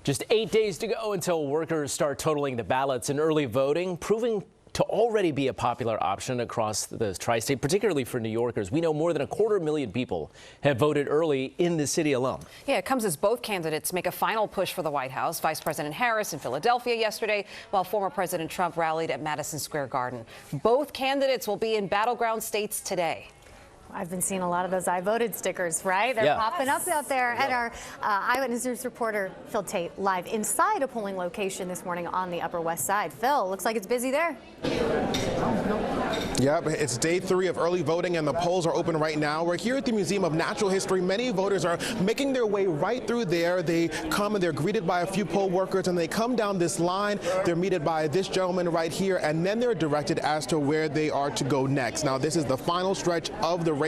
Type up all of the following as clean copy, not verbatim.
Just 8 days to go until workers start totaling the ballots in early voting, proving to already be a popular option across the tri-state, particularly for New Yorkers. We know more than 250,000 people have voted early in the city alone. Yeah, it comes as both candidates make a final push for the White House. Vice President Harris in Philadelphia yesterday, while former President Trump rallied at Madison Square Garden. Both candidates will be in battleground states today. I've been seeing a lot of those I voted stickers, right? They're popping up out there. And our Eyewitness News reporter, Phil Taitt, live inside a polling location this morning on the Upper West Side. Phil, looks like it's busy there. Yep, it's day 3 of early voting and the polls are open right now. We're here at the Museum of Natural History. Many voters are making their way right through there. They come and they're greeted by a few poll workers and they come down this line. They're greeted by this gentleman right here and then they're directed as to where they are to go next. Now, this is the final stretch of the race.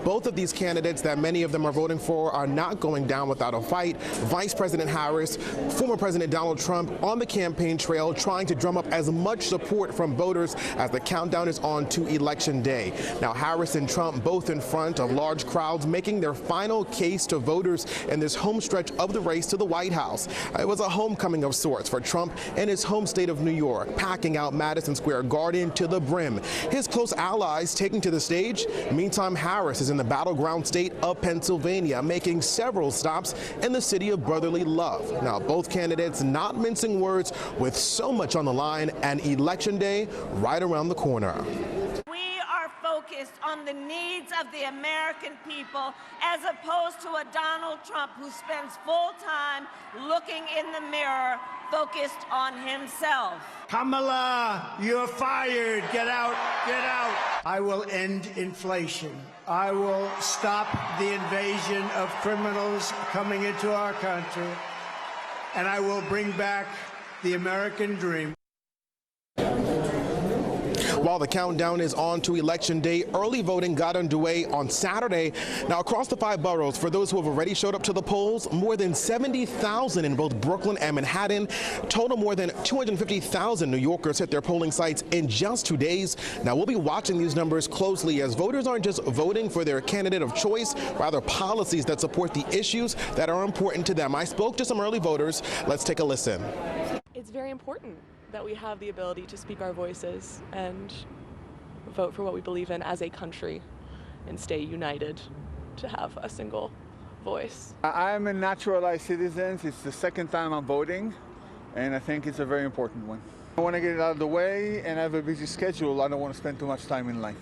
Both of these candidates that many of them are voting for are not going down without a fight. Vice President Harris, former President Donald Trump on the campaign trail trying to drum up as much support from voters as the countdown is on to Election Day. Now, Harris and Trump both in front of large crowds making their final case to voters in this home stretch of the race to the White House. It was a homecoming of sorts for Trump in his home state of New York, packing out Madison Square Garden to the brim. His close allies taking to the stage. Meantime, Harris is in the battleground state of Pennsylvania, making several stops in the city of brotherly love. Now, both candidates not mincing words with so much on the line and Election Day right around the corner. We are focused on the needs of the American people as opposed to a Donald Trump who spends full time looking in the mirror, focused on himself. Kamala, you're fired. Get out, get out. I will end inflation. I will stop the invasion of criminals coming into our country, and I will bring back the American dream. While the countdown is on to Election Day, early voting got underway on Saturday. Now, across the 5 boroughs, for those who have already showed up to the polls, more than 70,000 in both Brooklyn and Manhattan. Total more than 250,000 New Yorkers hit their polling sites in just 2 days. Now, we'll be watching these numbers closely as voters aren't just voting for their candidate of choice, rather policies that support the issues that are important to them. I spoke to some early voters. Let's take a listen. It's very important that we have the ability to speak our voices and vote for what we believe in as a country and stay united to have a single voice. I'm a naturalized citizen. It's the second time I'm voting, and I think it's a very important one. I want to get it out of the way, and I have a busy schedule. I don't want to spend too much time in line.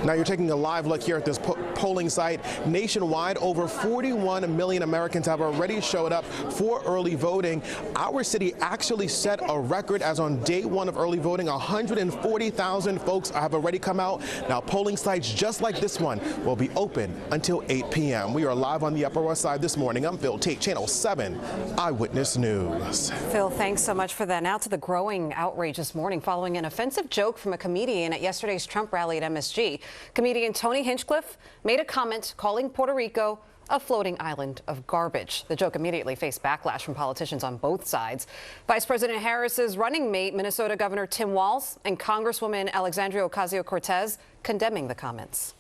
Now you're taking a live look here at this polling site. Nationwide, over 41 million Americans have already showed up for early voting. Our city actually set a record as on day 1 of early voting. 140,000 folks have already come out. Now polling sites just like this one will be open until 8 p.m. We are live on the Upper West Side this morning. I'm Phil Taitt, Channel 7 Eyewitness News. Phil, thanks so much for that. Now to the growing outrage this morning following an offensive joke from a comedian at yesterday's Trump rally at MSG. Comedian Tony Hinchcliffe made a comment calling Puerto Rico a floating island of garbage. The joke immediately faced backlash from politicians on both sides. Vice President Harris's running mate, Minnesota Governor Tim Walz, and Congresswoman Alexandria Ocasio-Cortez condemning the comments.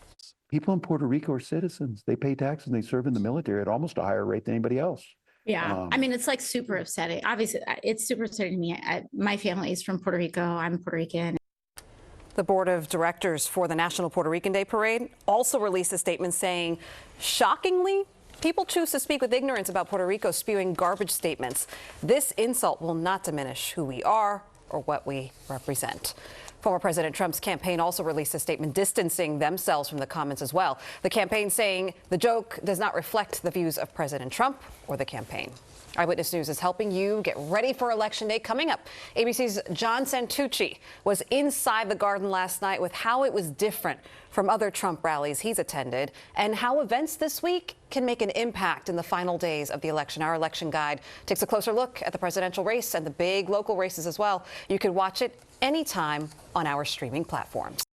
People in Puerto Rico are citizens. They pay taxes and they serve in the military at almost a higher rate than anybody else. Yeah, I mean, it's like super upsetting. Obviously, it's super upsetting to me. My family is from Puerto Rico. I'm Puerto Rican. The board of directors for the National Puerto Rican Day Parade also released a statement saying, shockingly, people choose to speak with ignorance about Puerto Rico, spewing garbage statements. This insult will not diminish who we are or what we represent. Former President Trump's campaign also released a statement distancing themselves from the comments as well. The campaign saying the joke does not reflect the views of President Trump or the campaign. Eyewitness News is helping you get ready for Election Day coming up. ABC's John Santucci was inside the Garden last night with how it was different from other Trump rallies he's attended and how events this week can make an impact in the final days of the election. Our election guide takes a closer look at the presidential race and the big local races as well. You can watch it anytime on our streaming platforms.